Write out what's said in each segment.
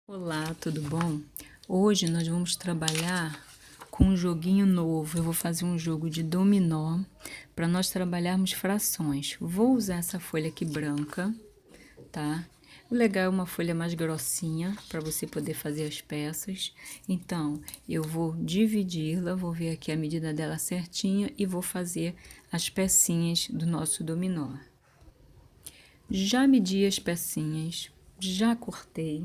Olá, tudo bom? Hoje nós vamos trabalhar com um joguinho novo. Eu vou fazer um jogo de dominó para nós trabalharmos frações. Vou usar essa folha aqui branca, tá? O legal é uma folha mais grossinha para você poder fazer as peças. Então, eu vou dividi-la, vou ver aqui a medida dela certinha e vou fazer as pecinhas do nosso dominó. Já medi as pecinhas, já cortei.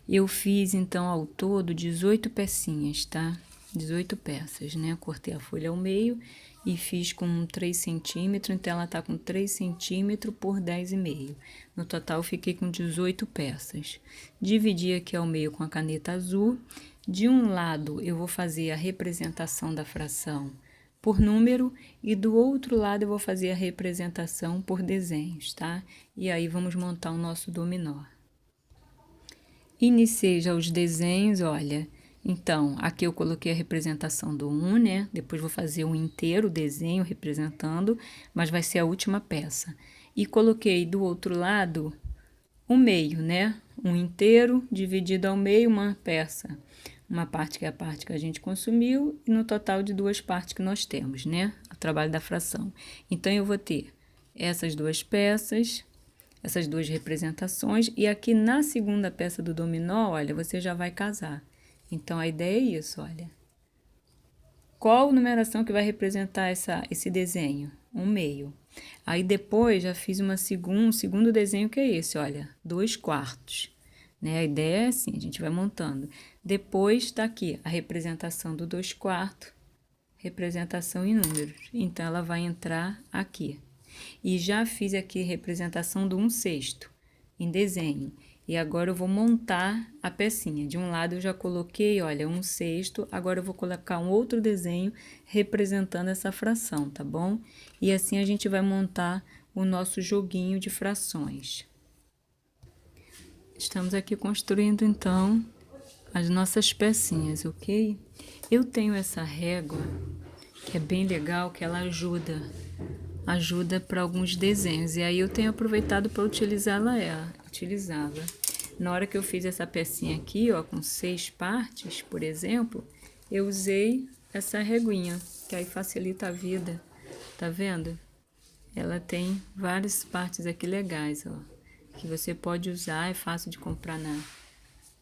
Eu fiz, então, ao todo 18 pecinhas, tá? 18 peças, né? Cortei a folha ao meio e fiz com 3 centímetros, então ela tá com 3 centímetros por 10,5. No total, eu fiquei com 18 peças. Dividi aqui ao meio com a caneta azul. De um lado, eu vou fazer a representação da fração por número e do outro lado eu vou fazer a representação por desenhos, tá? E aí, vamos montar o nosso dominó. Iniciei já os desenhos, olha. Então, aqui eu coloquei a representação do 1, né? Depois vou fazer um inteiro desenho representando, mas vai ser a última peça. E coloquei do outro lado o meio, né? Um inteiro dividido ao meio, uma peça. Uma parte que é a parte que a gente consumiu e no total de duas partes que nós temos, né? O trabalho da fração. Então, eu vou ter essas duas peças, essas duas representações, e aqui na segunda peça do dominó, olha, você já vai casar. Então, a ideia é isso, olha. Qual numeração que vai representar esse desenho? Um meio. Aí, depois, já fiz um segundo desenho, que é esse, olha, 2/4. Né? A ideia é assim, a gente vai montando. Depois, tá aqui a representação do 2/4, representação em números. Então, ela vai entrar aqui. E já fiz aqui representação do 1/6 em desenho. E agora eu vou montar a pecinha. De um lado eu já coloquei, olha, 1/6. Agora eu vou colocar um outro desenho representando essa fração, tá bom? E assim a gente vai montar o nosso joguinho de frações. Estamos aqui construindo, então, as nossas pecinhas, ok? Eu tenho essa régua, que é bem legal, que ela ajuda para alguns desenhos. E aí eu tenho aproveitado para utilizá-la. Na hora que eu fiz essa pecinha aqui, ó, com 6 partes, por exemplo, eu usei essa reguinha, que aí facilita a vida, tá vendo? Ela tem várias partes aqui legais, ó, que você pode usar, é fácil de comprar na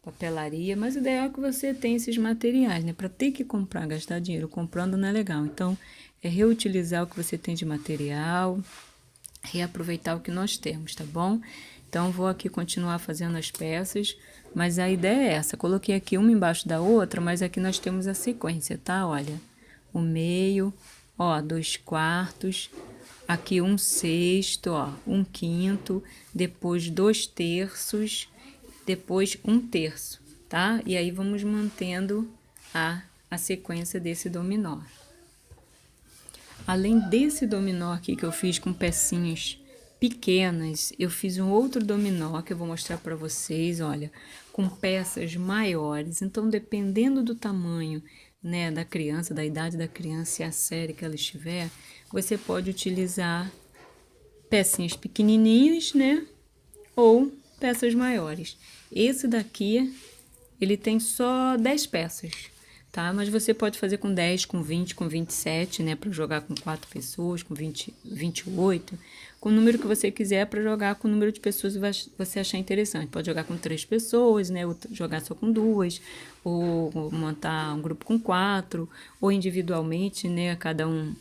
papelaria, mas o ideal é que você tenha esses materiais, né? Para ter que comprar, gastar dinheiro comprando não é legal. Então, é reutilizar o que você tem de material, reaproveitar o que nós temos, tá bom? Então, vou aqui continuar fazendo as peças, mas a ideia é essa. Coloquei aqui uma embaixo da outra, mas aqui nós temos a sequência, tá? Olha, o meio, ó, 2/4, aqui 1/6, ó, 1/5, depois 2/3, depois 1/3, tá? E aí, vamos mantendo a sequência desse dominó. Além desse dominó aqui que eu fiz com pecinhas pequenas, eu fiz um outro dominó que eu vou mostrar para vocês, olha, com peças maiores. Então, dependendo do tamanho, né, da criança, da idade da criança e a série que ela estiver, você pode utilizar pecinhas pequenininhas, né, ou peças maiores. Esse daqui, ele tem só 10 peças, tá? Mas você pode fazer com 10, com 20, com 27, né? Para jogar com 4 pessoas, com 20, 28, com o número que você quiser para jogar com o número de pessoas que você achar interessante. Pode jogar com 3 pessoas, né? Ou jogar só com 2, ou montar um grupo com 4, ou individualmente, né? Cada um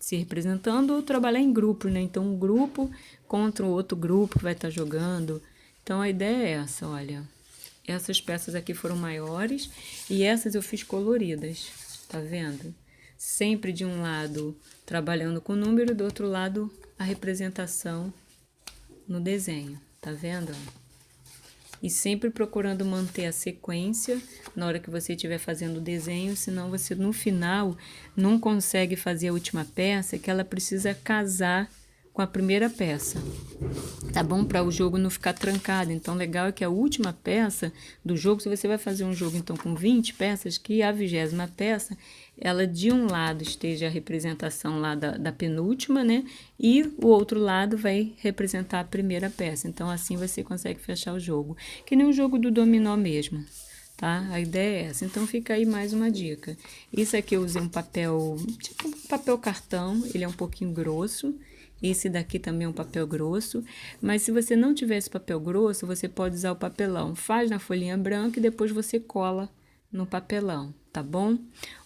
se representando, ou trabalhar em grupo, né? Então, um grupo contra o outro grupo que vai estar jogando. Então, a ideia é essa, olha. Essas peças aqui foram maiores e essas eu fiz coloridas, tá vendo? Sempre de um lado trabalhando com o número, do outro lado a representação no desenho, tá vendo? E sempre procurando manter a sequência na hora que você estiver fazendo o desenho, senão você no final não consegue fazer a última peça, que ela precisa casar com a primeira peça, tá bom? Para o jogo não ficar trancado. Então, legal é que a última peça do jogo, se você vai fazer um jogo então com 20 peças, que a 20ª peça, ela de um lado esteja a representação lá da penúltima, né? E o outro lado vai representar a primeira peça. Então, assim você consegue fechar o jogo. Que nem o jogo do dominó mesmo, tá? A ideia é essa. Então, fica aí mais uma dica. Isso aqui eu usei um papel, tipo um papel cartão, ele é um pouquinho grosso. Esse daqui também é um papel grosso, mas se você não tiver esse papel grosso, você pode usar o papelão. Faz na folhinha branca e depois você cola no papelão, tá bom?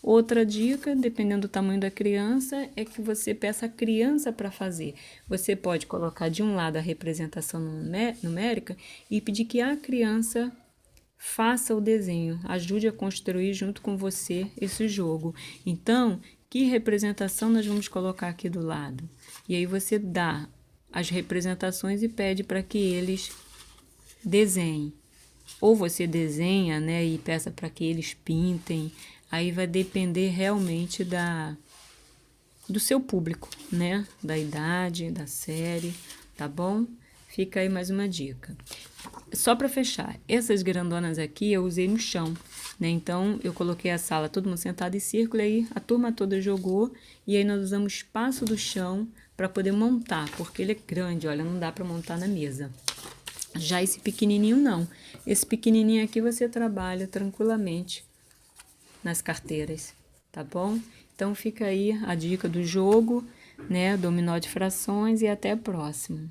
Outra dica, dependendo do tamanho da criança, é que você peça a criança para fazer. Você pode colocar de um lado a representação numérica e pedir que a criança faça o desenho, ajude a construir junto com você esse jogo. Então, que representação nós vamos colocar aqui do lado? E aí você dá as representações e pede para que eles desenhem. Ou você desenha, né, e peça para que eles pintem. Aí vai depender realmente do seu público, né? Da idade, da série, tá bom? Fica aí mais uma dica. Só para fechar, essas grandonas aqui eu usei no chão, né? Então, eu coloquei a sala, todo mundo sentado em círculo, aí a turma toda jogou, e aí nós usamos o espaço do chão para poder montar, porque ele é grande, olha, não dá para montar na mesa. Já esse pequenininho não. Esse pequenininho aqui você trabalha tranquilamente nas carteiras, tá bom? Então, fica aí a dica do jogo, né? Dominó de frações e até a próxima.